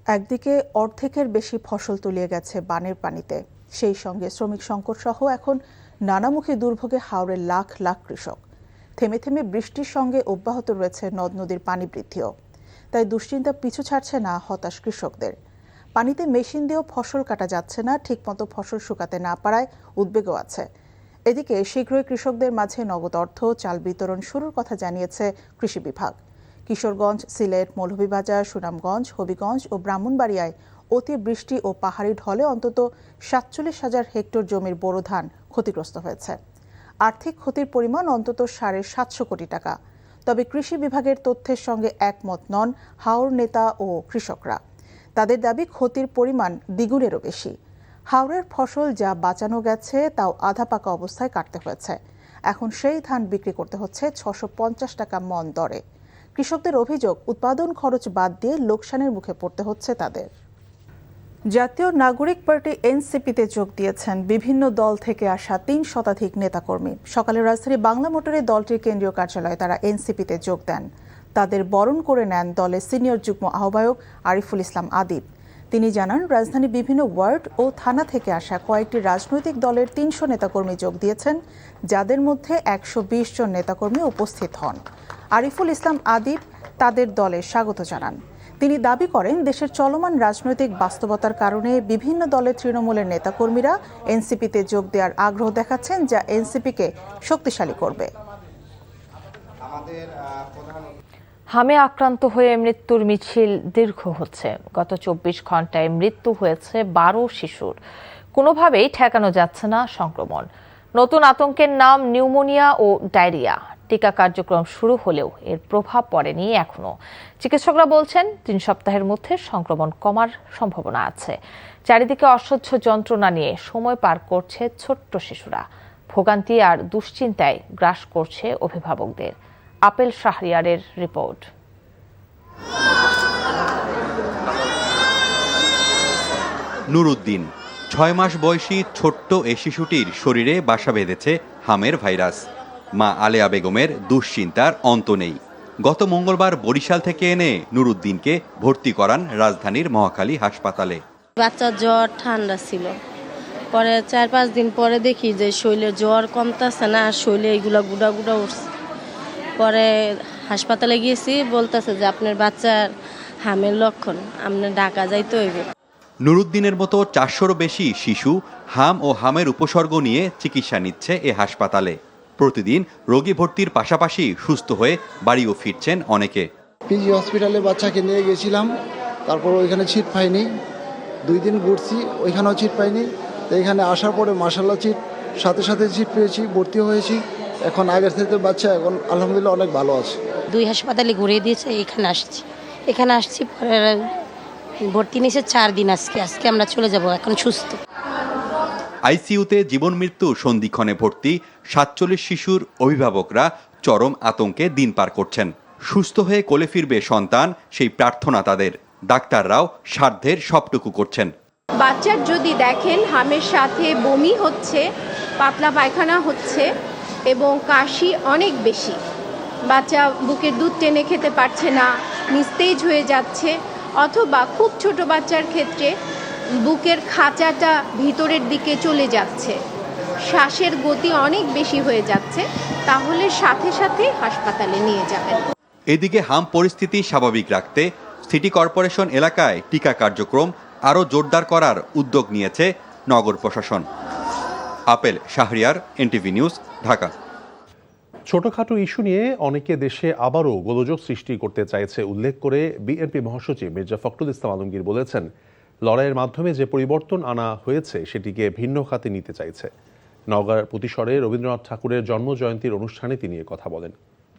একদিকে অর্ধেকের বেশি ফসল তলিয়ে গেছে বানের পানিতে, সেই সঙ্গে শ্রমিক সংকট সহ এখন নানামুখী দুর্ভোগে হাওড়ের লাখ লাখ কৃষক। থেমে থেমে বৃষ্টির সঙ্গে অব্যাহত রয়েছে নদ নদীর পানি বৃদ্ধিও, তাই দুশ্চিন্তা পিছু ছাড়ছে না হতাশ কৃষকদের। পানিতে মেশিন দিয়েও ফসল কাটা যাচ্ছে না, ঠিকমতো ফসল শুকাতে না পারায় উদ্বেগও আছে। এদিকে শীঘ্রই কৃষকদের মাঝে নগদ অর্থ, চাল বিতরণ শুরুর কথা জানিয়েছে কৃষি বিভাগ। কিশোরগঞ্জ, সিলেট, মৌলভীবাজার, সুনামগঞ্জ, হবিগঞ্জ ও ব্রাহ্মণবাড়িয়ায় অতিবৃষ্টি ও পাহাড়ি ঢলে অন্তত ৪৭,০০০ হেক্টর জমির বোরো ধান ক্ষতিগ্রস্ত হয়েছে। আর্থিক ক্ষতির পরিমাণ অন্তত ৭৫০ কোটি টাকা। তবে কৃষি বিভাগের তথ্যের সঙ্গে একমত নন হাওর নেতা ও কৃষকরা। তাদের দাবি ক্ষতির পরিমাণ দ্বিগুণেরও বেশি। হাওরের ফসল যা বাঁচানো গেছে তাও আধা পাকা অবস্থায় কাটতে হয়েছে। এখন সেই ধান বিক্রি করতে হচ্ছে ৬৫০ টাকা মণ দরে। কৃষকদের অভিযোগ, উৎপাদন খরচ বাদ দিয়ে লোকসানের মুখে পড়তে হচ্ছে তাদের। জাতীয় নাগরিক পার্টি এনসিপিতে যোগ দিয়েছেন বিভিন্ন দল থেকে আসা ৩ শতাধিক নেতাকর্মী। সকালে রাজধানী বাংলা মোটরে দলটির কেন্দ্রীয় কার্যালয়ে তারা এনসিপিতে যোগ দেন। তাদের বরণ করে নেন দলের সিনিয়র যুগ্ম আহ্বায়ক আরিফুল ইসলাম আদিব। তিনি জানান, রাজধানী বিভিন্ন ওয়ার্ড ও থানা থেকে আসা কয়েকটি রাজনৈতিক দলের ৩০০ নেতাকর্মী যোগ দিয়েছেন, যাদের মধ্যে ১২০ জন নেতাকর্মী উপস্থিত হন। আরিফুল ইসলাম আদিব তাদের দলে স্বাগত জানান। তিনি দাবি করেন, দেশের চলমান রাজনৈতিক বাস্তবতার কারণে বিভিন্ন দলের তৃণমূলের নেতাকর্মীরা এনসিপিতে যোগ দেওয়ার আগ্রহ দেখাচ্ছেন, যা এনসিপিকে শক্তিশালী করবে। হামে আক্রান্ত হয়ে মৃত্যুর মিছিল দীর্ঘ হচ্ছে। গত ২৪ ঘন্টায় মৃত্যু হয়েছে ১২ শিশুর। কোনোভাবেই ঠেকানো যাচ্ছে না সংক্রমণ। নতুন আতঙ্কের নাম নিউমোনিয়া ও ডায়রিয়া। টিকা কার্যক্রম শুরু হলেও এর প্রভাব পড়েনি এখনো। চিকিৎসকরা বলছেন, ৩ সপ্তাহের মধ্যে সংক্রমণ কমার সম্ভাবনা আছে। চারিদিকে অসহ্য যন্ত্রণা নিয়ে সময় পার করছে ছোট্ট শিশুরা। ভোগান্তি আর দুশ্চিন্তায় গ্রাস করছে অভিভাবকদের। আপেল শাহরিয়ারের রিপোর্ট। নুরুদ্দিন ৬ মাস বয়সী ছোট্ট এই শিশুটির শরীরে বাসা বেঁধেছে হামের ভাইরাস। মা আলেয়া বেগমের দুশ্চিন্তার অন্ত নেই। গত মঙ্গলবার বরিশাল থেকে এনে নুরুদ্দিনকে ভর্তি করান রাজধানীর মহাখালী হাসপাতালে। বাচ্চার জ্বর ঠান্ডা ছিল, পরে ৪-৫ দিন পরে দেখি যে শরীরে জ্বর কমতেছে না, শরীরে এগুলো গুড়া গুড়া উঠছে। পরে হাসপাতালে গিয়েছি, বলতেছে যে আপনার বাচ্চার হামের লক্ষণ, আপনার ঢাকা যাইতে হইবে। নুরুদ্দিনের মতো ৪০০রও বেশি শিশু হাম ও হামের উপসর্গ নিয়ে চিকিৎসা নিচ্ছে এ হাসপাতালে। প্রতিদিন রোগী ভর্তির পাশাপাশি সুস্থ হয়ে বাড়িও ফিরছেন অনেকে। পিজি হসপিটালে বাচ্চাকে নিয়ে গেছিলাম, তারপর ওইখানে ছিট পাইনি। 2 দিন ঘুরছি, ওইখানেও ছিট পাইনি। তো এখানে আসার পরে মাশাআল্লাহ সাথে সাথে ছিট পেয়েছি, ভর্তি হয়েছি। এখন আগের থেকে বাচ্চা এখন আলহামদুলিল্লাহ অনেক ভালো আছে। 2 হাসপাতালে ঘুরিয়ে দিয়েছে, এখানে আসছি পরে ভর্তি নিয়েছে 4 দিন। আজকে আমরা চলে যাব, এখন সুস্থ। আইসিইউতে জীবন মৃত্যু সন্ধিক্ষণে ভর্তি ৪৭ শিশুর অভিভাবকরা চরম আতঙ্কে দিন পার করছেন। সুস্থ হয়ে কোলে ফিরবে সন্তান, সেই প্রার্থনা তাদের। ডাক্তাররাও সাধ্যের সবটুকু করছেন। বাচ্চার যদি দেখেন হামের সাথে বমি হচ্ছে, পাতলা পায়খানা হচ্ছে এবং কাশি অনেক বেশি, বাচ্চা বুকের দুধ টেনে খেতে পারছে না, নিস্তেজ হয়ে যাচ্ছে, অথবা খুব ছোট বাচ্চার ক্ষেত্রে বুকের খাঁচাটা ভিতরের দিকে চলে যাচ্ছে, শ্বাসের গতি অনেক বেশি হয়ে যাচ্ছে, তাহলে সাথে সাথে হাসপাতালে নিয়ে যাবেন। এদিকে হাম পরিস্থিতি স্বাভাবিক রাখতে সিটি কর্পোরেশন এলাকায় টিকা কার্যক্রম আরও জোরদার করার উদ্যোগ নিয়েছে নগর প্রশাসন। Apple Shahriar, NTV news, Dhaka. ছোটখাটো ইস্যু নিয়ে অনেকে দেশে আবারও গোলযোগ সৃষ্টি করতে চাইছে উল্লেখ করে বিএনপি মহাসচিব মির্জা ফখরুল ইসলাম আলমগীর বলেছেন, লড়াইয়ের মাধ্যমে যে পরিবর্তন আনা হয়েছে সেটিকে ভিন্ন খাতে নিতে চাইছে। নওগাঁর পুতিসরে রবীন্দ্রনাথ ঠাকুরের জন্মজয়ন্তীর অনুষ্ঠানে তিনি কথা বলেন।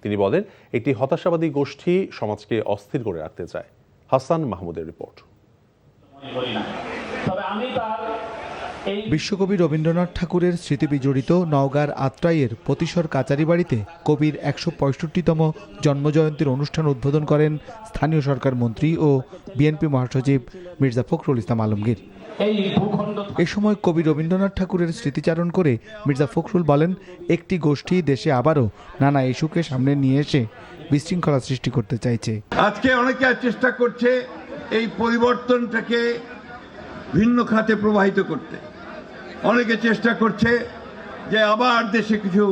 তিনি বলেন, একটি হতাশাবাদী গোষ্ঠী সমাজকে অস্থির করে রাখতে চায়। হাসান মাহমুদের রিপোর্ট। বিশ্বকবি রবীন্দ্রনাথ ঠাকুরের স্মৃতিবিজড়িত নওগাঁর আত্রাইয়ের পতিসর কাচারি বাড়িতে কবির ১৬৫তম জন্মজয়ন্তীর অনুষ্ঠান উদ্বোধন করেন স্থানীয় সরকার মন্ত্রী ও বিএনপি মহাসচিব মির্জা ফখরুল ইসলাম আলমগীর। এ সময় কবি রবীন্দ্রনাথ ঠাকুরের স্মৃতিচারণ করে মির্জা ফখরুল বলেন, একটি গোষ্ঠী দেশে আবারও নানা ইস্যুকে সামনে নিয়ে এসে বিশৃঙ্খলা সৃষ্টি করতে চাইছে। আজকে অনেকে চেষ্টা করছে এই পরিবর্তনটাকে ভিন্ন খাতে প্রবাহিত করতে। অনেকে চেষ্টা করছে যে আবার দেশে কিছু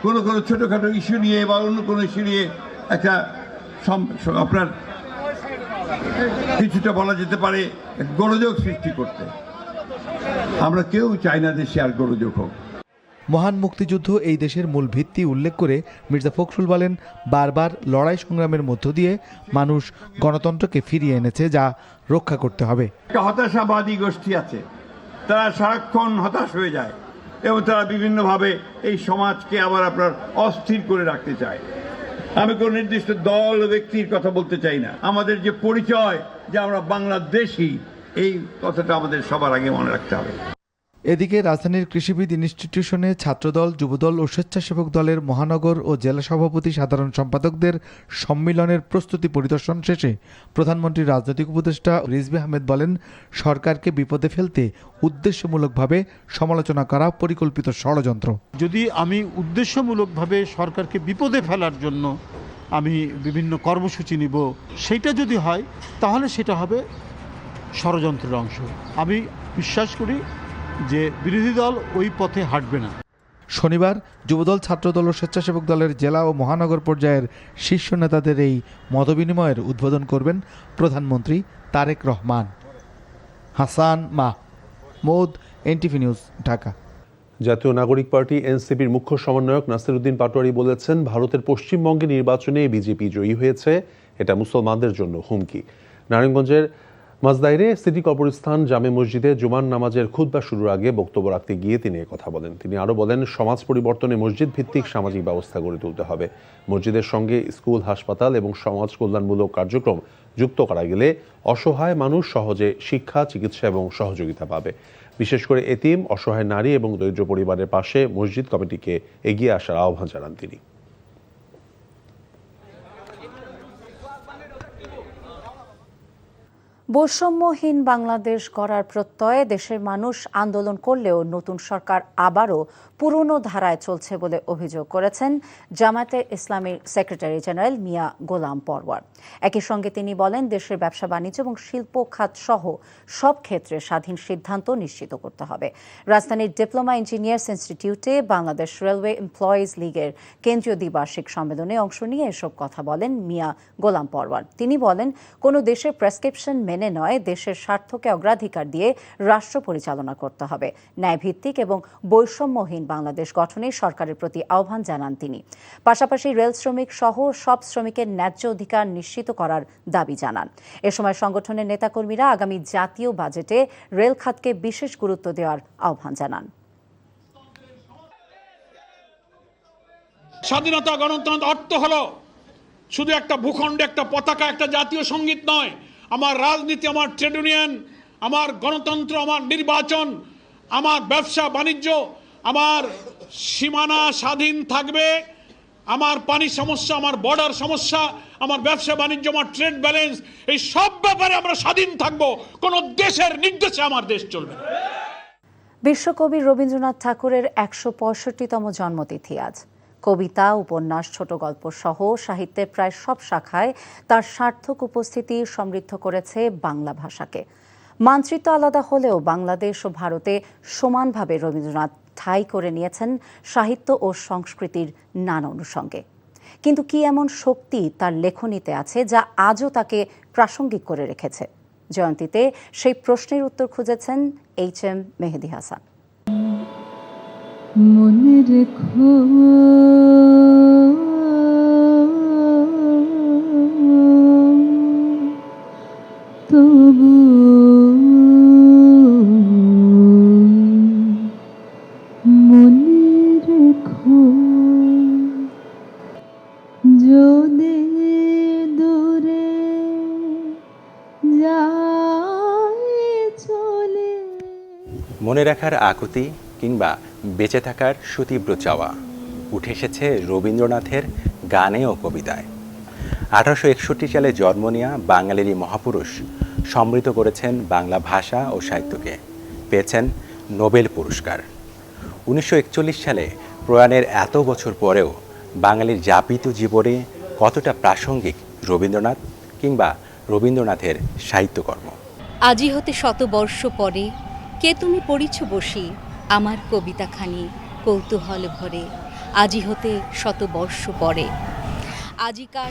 কোনো ছোটোখাটো ইস্যু নিয়ে বা অন্য কোনো ইস্যু নিয়ে একটা আপনার কিছুটা বলা যেতে পারে গোলযোগ সৃষ্টি করতে। আমরা কেউ চাই না দেশে আর গোলযোগ হোক। মহান মুক্তিযুদ্ধ এই দেশের মূল ভিত্তি উল্লেখ করে মির্জা ফখরুল বলেন, বারবার লড়াই সংগ্রামের মধ্য দিয়ে মানুষ গণতন্ত্রকে ফিরিয়ে এনেছে, যা রক্ষা করতে হবে। একটা হতাশাবাদী গোষ্ঠী আছে, তারা সারাক্ষণ হতাশ হয়ে যায় এবং তারা বিভিন্নভাবে এই সমাজকে আবার আপনার অস্থির করে রাখতে চায়। আমি কোনো নির্দিষ্ট দল ব্যক্তির কথা বলতে চাই না। আমাদের যে পরিচয় যে আমরা বাংলাদেশি, এই কথাটা আমাদের সবার আগে মনে রাখতে হবে। এদিকে রাজধানীর কৃষিবিদ ইনস্টিটিউশনে ছাত্রদল, যুবদল ও স্বেচ্ছাসেবক দলের মহানগর ও জেলা সভাপতি, সাধারণ সম্পাদকদের সম্মেলনের প্রস্তুতি পরিদর্শন শেষে প্রধানমন্ত্রীর রাজনৈতিক উপদেষ্টা রিজভী আহমেদ বলেন, সরকারকে বিপদে ফেলতে উদ্দেশ্যমূলকভাবে সমালোচনা করা পরিকল্পিত ষড়যন্ত্র। যদি আমি উদ্দেশ্যমূলকভাবে সরকারকে বিপদে ফেলার জন্য আমি বিভিন্ন কর্মসূচি নিব, সেইটা যদি হয় তাহলে সেটা হবে ষড়যন্ত্রের অংশ। আমি বিশ্বাস করি যে বিরোধী দল ওই পথে হাঁটবে না। শনিবার যুবদল, ছাত্রদল ও স্বেচ্ছাসেবক দলের জেলা ও মহানগর পর্যায়ের শীর্ষ নেতাদের এই মতবিনিময়ের উদ্বোধন করবেন প্রধানমন্ত্রী Tarique Rahman. Hasan Mahmud, NTV news, Dhaka. Jatiya Nagarik party এনসিপির মুখ্য সমন্বয়ক নাসির উদ্দিন পাটোয়ারি বলেছেন, ভারতের পশ্চিমবঙ্গে নির্বাচনে বিজেপি জয়ী হয়েছে, এটা মুসলমানদের জন্য হুমকি। নারায়ণগঞ্জের মাজদাইরে সিটি কবরস্থান জামে মসজিদে জুমার নামাজের খুতবা শুরুর আগে বক্তব্য রাখতে গিয়ে তিনি কথা বলেন। তিনি আরও বলেন, সমাজ পরিবর্তনে মসজিদ ভিত্তিক সামাজিক ব্যবস্থা গড়ে তুলতে হবে। মসজিদের সঙ্গে স্কুল, হাসপাতাল এবং সমাজ কল্যাণমূলক কার্যক্রম যুক্ত করা গেলে অসহায় মানুষ সহজে শিক্ষা, চিকিৎসা এবং সহযোগিতা পাবে। বিশেষ করে এতিম, অসহায় নারী এবং দরিদ্র পরিবারের পাশে মসজিদ কমিটিকে এগিয়ে আসার আহ্বান জানান তিনি। বৈষম্যহীন বাংলাদেশ গড়ার প্রত্যয়ে দেশের মানুষ আন্দোলন করলেও নতুন সরকার আবারও পুরনো ধারায় চলছে বলে অভিযোগ করেছেন জামায়াতে ইসলামীর সেক্রেটারি জেনারেল মিয়া গোলাম পরওয়ার। একই সঙ্গে তিনি বলেন, দেশের ব্যবসা বাণিজ্য এবং শিল্প খাত সহ সব ক্ষেত্রে স্বাধীন সিদ্ধান্ত নিশ্চিত করতে হবে। রাজধানীর ডিপ্লোমা ইঞ্জিনিয়ার্স ইনস্টিটিউটে বাংলাদেশ রেলওয়ে এমপ্লয়িজ লীগের কেন্দ্রীয় দ্বিবার্ষিক সম্মেলনে অংশ নিয়ে এসব কথা বলেন মিয়া গোলাম পরওয়ার। তিনি বলেন, কোনো দেশের প্রেসক্রিপশন মেনে নয়, দেশের স্বার্থকে অগ্রাধিকার দিয়ে রাষ্ট্র পরিচালনা করতে হবে। ন্যায়ভিত্তিক এবং বৈষম্যহীন বাংলাদেশ গঠনে সরকারের প্রতি আহ্বান জানান তিনি। পাশাপাশি রেল শ্রমিক সহ সব শ্রমিকের ন্যায্য অধিকার নিশ্চিত করার দাবি জানান। এ সময় সংগঠনের নেতাকর্মীরা আগামী জাতীয় বাজেটে রেল খাতকে বিশেষ গুরুত্ব দেওয়ার আহ্বান জানান। স্বাধীনতা, গণতন্ত্র অর্থ হলো শুধু একটা ভূখণ্ডে একটা পতাকা, একটা জাতীয় সঙ্গীত নয়। আমার রাজনীতি, আমার ট্রেড ইউনিয়ন, আমার গণতন্ত্র, আমার নির্বাচন, আমার ব্যবসা বাণিজ্য, আমার সীমানা স্বাধীন থাকবে, আমার পানি সমস্যা, আমার বর্ডার সমস্যা, আমার ব্যবসা বাণিজ্য, আমার ট্রেড ব্যালেন্স, এই সব ব্যাপারে আমরা স্বাধীন থাকব। কোন দেশের নির্দেশে আমার দেশ চলবে। বিশ্বকবি রবীন্দ্রনাথ ঠাকুরের ১৬৫তম জন্মতিথি আজ। কবিতা, উপন্যাস, ছোট গল্প সহ সাহিত্যের প্রায় সব শাখায় তার সার্থক উপস্থিতি সমৃদ্ধ করেছে বাংলা ভাষাকে। মানচিত্র আলাদা হলেও বাংলাদেশ ও ভারতে সমানভাবে রবীন্দ্রনাথ ঠাঁই করে নিয়েছেন সাহিত্য ও সংস্কৃতির নানা অনুষঙ্গে। কিন্তু কি এমন শক্তি তার লেখনীতে আছে যা আজও তাকে প্রাসঙ্গিক করে রেখেছে? জয়ন্তীতে সেই প্রশ্নের উত্তর খুঁজেছেন HM মেহেদী হাসান। মনে রেখো তবু মনে রেখো যদি দূরে যায় চলে। মনে রাখার আকুতি কিংবা বেঁচে থাকার সুতীব্র চাওয়া উঠে এসেছে রবীন্দ্রনাথের গানে ও কবিতায়। 1861 সালে জন্ম নেওয়া বাঙালিরই মহাপুরুষ সমৃদ্ধ করেছেন বাংলা ভাষা ও সাহিত্যকে, পেয়েছেন নোবেল পুরস্কার। 1941 সালে প্রয়াণের এত বছর পরেও বাঙালির যাপিত জীবনে কতটা প্রাসঙ্গিক রবীন্দ্রনাথ কিংবা রবীন্দ্রনাথের সাহিত্যকর্ম। আজি হতে শতবর্ষ পরে কে তুমি পড়িছ বসি আমার কবিতাখানি কৌতূহল ভরে, আজি হতে শতবর্ষ পরে।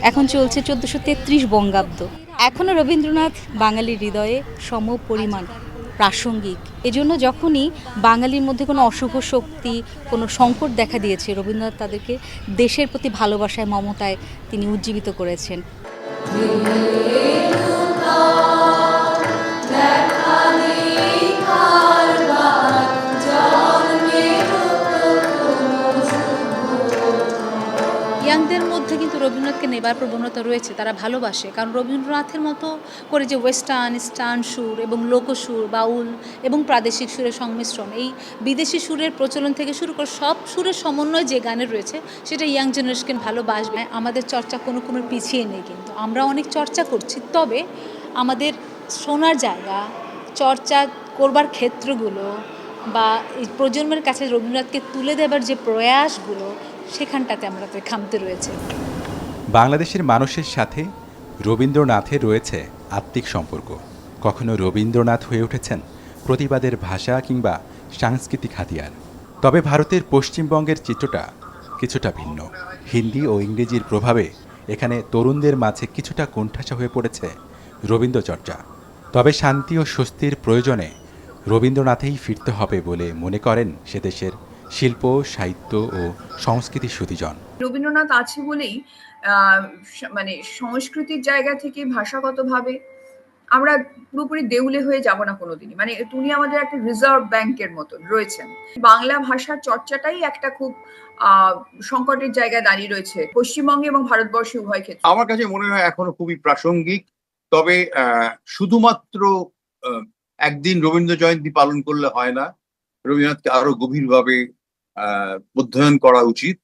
এখন চলছে 1433 বঙ্গাব্দ। এখনও রবীন্দ্রনাথ বাঙালির হৃদয়ে সমপরিমাণ প্রাসঙ্গিক। এজন্য যখনই বাঙালির মধ্যে কোনো অশুভ শক্তি, কোনো সংকট দেখা দিয়েছে, রবীন্দ্রনাথ তাদেরকে দেশের প্রতি ভালোবাসায়, মমতায় তিনি উজ্জীবিত করেছেন। ইয়াংদের মধ্যে কিন্তু রবীন্দ্রনাথকে নেবার প্রবণতা রয়েছে, তারা ভালোবাসে। কারণ রবীন্দ্রনাথের মতো করে যে ওয়েস্টার্ন, ইস্টার্ন সুর এবং লোকসুর, বাউল এবং প্রাদেশিক সুরের সংমিশ্রণ, এই বিদেশি সুরের প্রচলন থেকে শুরু করে সব সুরের সমন্বয় যে গানের রয়েছে, সেটা ইয়াং জেনারেশন ভালোবাসবে। আমাদের চর্চা কোনো পিছিয়ে নেই, কিন্তু আমরা অনেক চর্চা করছি। তবে আমাদের শোনার জায়গা, চর্চা করবার ক্ষেত্রগুলো বা এই প্রজন্মের কাছে রবীন্দ্রনাথকে তুলে দেবার যে প্রয়াসগুলো, সেখানটাতে আমরা তো খামতে রয়েছে। বাংলাদেশের মানুষের সাথে রবীন্দ্রনাথের রয়েছে আত্মিক সম্পর্ক। কখনো রবীন্দ্রনাথ হয়ে উঠেছেন প্রতিবাদের ভাষা কিংবা সাংস্কৃতিক হাতিয়ার। তবে ভারতের পশ্চিমবঙ্গের চিত্রটা কিছুটা ভিন্ন। হিন্দি ও ইংরেজির প্রভাবে এখানে তরুণদের মাঝে কিছুটা কোণঠাসা হয়ে পড়েছে রবীন্দ্রচর্চা। তবে শান্তি ও স্বস্তির প্রয়োজনে রবীন্দ্রনাথেই ফিরতে হবে বলে মনে করেন সে দেশের শিল্প, সাহিত্য ও সংস্কৃতির সুধীজন। রবীন্দ্রনাথ আছে বলেই মানে সংস্কৃতির জায়গা থেকে ভাষাগতভাবে আমরা পুরোপুরি দেউলে হয়ে যাব না কোনোদিনই। মানে উনি আমাদের একটা রিজার্ভ ব্যাংকের মতন রয়েছেন। বাংলা ভাষার চর্চাটাই একটা খুব সংকটের জায়গায় দাঁড়িয়ে রয়েছে পশ্চিমবঙ্গে এবং ভারতবর্ষে উভয় ক্ষেত্রে। আমার কাছে মনে হয় এখনো খুবই প্রাসঙ্গিক। তবে শুধুমাত্র একদিন রবীন্দ্র জয়ন্তী পালন করলে হয় না, রবীন্দ্রনাথকে আরো গভীরভাবে অধ্যয়ন করা উচিত।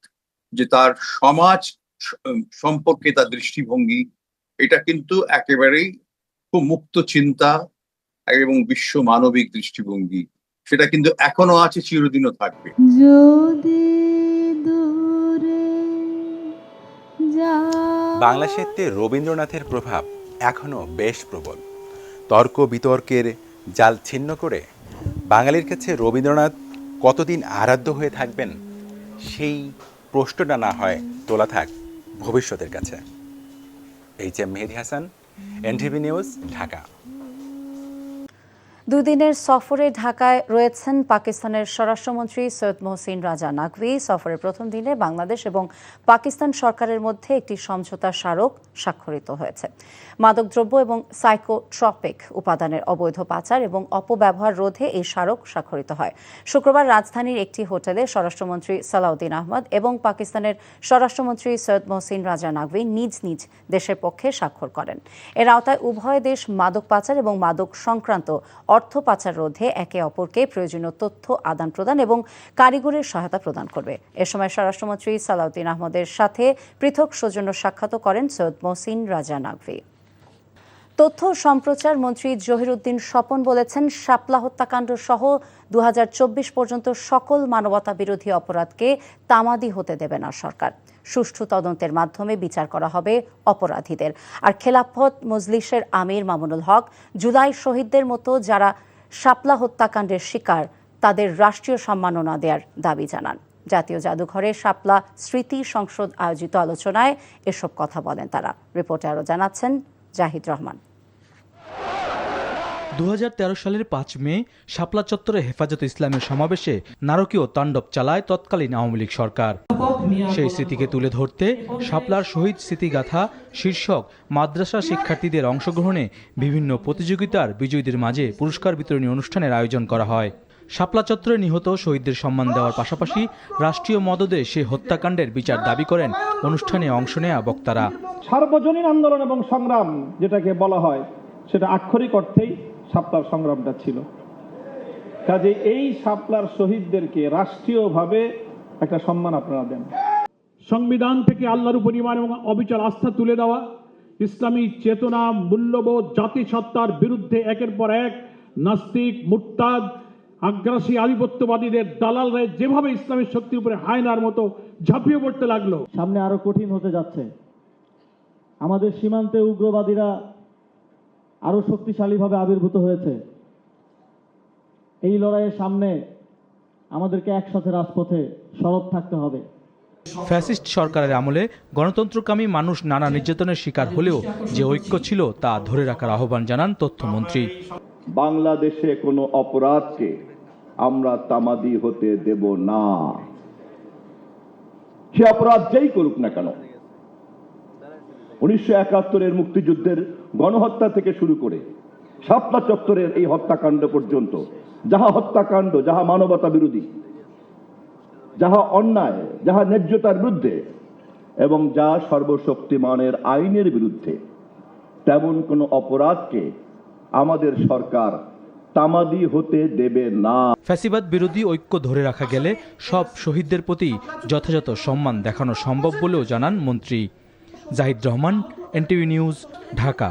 যে তার সমাজ সম্পর্কে তার দৃষ্টিভঙ্গি, এটা কিন্তু একেবারেই খুব মুক্ত চিন্তা এবং বিশ্ব মানবিক দৃষ্টিভঙ্গি, সেটা কিন্তু এখনো আছে, চিরদিনও থাকবে। বাংলা সাহিত্যে রবীন্দ্রনাথের প্রভাব এখনো বেশ প্রবল। তর্ক বিতর্কের জাল ছিন্ন করে বাঙালির কাছে রবীন্দ্রনাথ কতদিন আরাধ্য হয়ে থাকবেন, সেই প্রশ্নটা না হয় তোলা থাক ভবিষ্যতের কাছে। এইচ.এম. মেহেদী হাসান, এনটিভি নিউজ, ঢাকা। দুদিনের সফরে ঢাকায় রয়েছেন পাকিস্তানের স্বরাষ্ট্রমন্ত্রী সৈয়দ মহসিন রাজা নাকভি। সফরের প্রথম দিনে বাংলাদেশ এবং পাকিস্তান সরকারের মধ্যে একটি সমঝোতা স্মারক স্বাক্ষরিত হয়েছে। মাদকদ্রব্য এবং সাইকোট্রপিক উপাদানের অবৈধ পাচার এবং অপব্যবহার রোধে এই স্মারক স্বাক্ষরিত হয়। শুক্রবার রাজধানীর একটি হোটেলে স্বরাষ্ট্রমন্ত্রী সালাউদ্দিন আহমদ এবং পাকিস্তানের স্বরাষ্ট্রমন্ত্রী সৈয়দ মহসিন রাজা নাকভি নিজ নিজ দেশের পক্ষে স্বাক্ষর করেন। এর আওতায় উভয় দেশ মাদক পাচার এবং মাদক সংক্রান্ত অর্থ পাচার রোধে একে অপরকে প্রয়োজনীয় তথ্য আদান প্রদান এবং কারিগরের সহায়তা প্রদান করবে। এ সময় স্বরাষ্ট্রমন্ত্রী সালাউদ্দিন আহমদের সাথে পৃথক সৌজন্য সাক্ষাৎ করেন সৈয়দ মহসিন রাজা নাকভি। তথ্য সম্প্রচার মন্ত্রী জহিরুদ্দিন স্বপন বলেছেন, শাপলা হত্যাকাণ্ড সহ 2024 পর্যন্ত সকল মানবতা বিরোধী অপরাধকে তামাদি হতে দেবে না সরকার। সুষ্ঠু তদন্তের মাধ্যমে বিচার করা হবে অপরাধীদের। আর খেলাফত মজলিসের আমির মামুনুল হক জুলাই শহীদদের মতো যারা শাপলা হত্যাকাণ্ডের শিকার, তাদের রাষ্ট্রীয় সম্মাননা দেওয়ার দাবি জানান। জাতীয় জাদুঘরে শাপলা স্মৃতি সংসদ আয়োজিত আলোচনায় এসব কথা বলেন তারা। রিপোর্টে আরও জানাচ্ছেন জাহিদ রহমান। 2013 সালের 5 মে শাপলা চত্বরে হেফাজত ইসলামের সমাবেশে নারকীয় তাণ্ডব চালায় তৎকালীন আওয়ামী লীগ সরকার। সেই স্মৃতিকে তুলে ধরতে শাপলার শহীদ স্মৃতিগাথা শীর্ষক মাদ্রাসা শিক্ষার্থীদের অংশগ্রহণে বিভিন্ন প্রতিযোগিতার বিজয়ীদের মাঝে পুরস্কার বিতরণী অনুষ্ঠানের আয়োজন করা হয়। শাপলা চত্বরে নিহত শহীদদের সম্মান দেওয়ার পাশাপাশি রাষ্ট্রীয় মদদে সে হত্যাকাণ্ডের বিচার দাবি করেন অনুষ্ঠানে অংশ নেয়া বক্তারা। সার্বজনীন আন্দোলন এবং সংগ্রাম যেটাকে বলা হয়, সেটা আক্ষরিক অর্থেই শাপলার সংগ্রামটা ছিল। কাজে এই শাপলার শহীদদেরকে রাষ্ট্রীয়ভাবে একটা সম্মান আপনারা দেন। সংবিধান থেকে আল্লাহর উপর ঈমান এবং অবিচল আস্থা তুলে দেওয়া, ইসলামী চেতনা, মূল্যবোধ, জাতিসত্তার বিরুদ্ধে একের পর এক নাস্তিক, মুরতাদ, আগ্রাসী আধিপত্যবাদীদের দালালরা যেভাবে ইসলামের শক্তির উপরে হায়নার মতো ঝাঁপিয়ে পড়তে লাগলো। সামনে আরো কঠিন হতে যাচ্ছে। আমাদের সীমান্তে উগ্রবাদীরা আরো শক্তিশালীভাবে আবির্ভূত হয়েছে। এই লড়াইয়ের সামনে আমাদেরকে একসাথে রাজপথে সরব থাকতে হবে। ফ্যাসিস্ট সরকারের আমলে গণতন্ত্রকামী মানুষ নানা নির্যাতনের শিকার হলেও যে ঐক্য ছিল তা ধরে রাখার আহ্বান জানান তথ্যমন্ত্রী। বাংলাদেশে কোনো অপরাধকে আমরা তামাদি হতে দেব না। সে অপরাধ যেই করুক না কেন, 1971-এর মুক্তিযুদ্ধের গণহত্যা থেকে শুরু করে শাপলা চত্বরের এই হত্যাকাণ্ড পর্যন্ত, যাহা হত্যাকাণ্ড, যাহা মানবতা বিরোধী, যাহা অন্যায়, যাহা ন্যায্যতার বিরুদ্ধে এবং যা সর্বশক্তিমানের আইনের বিরুদ্ধে, তেমন কোনো অপরাধকে আমাদের সরকার তামাদি হতে দেবে না। ফ্যাসিবাদ বিরোধী ঐক্য ধরে রাখা গেলে সব শহীদদের প্রতি যথাযথ সম্মান দেখানো সম্ভব বলেও জানান মন্ত্রী। Zahid Rahman, NTV news, Dhaka.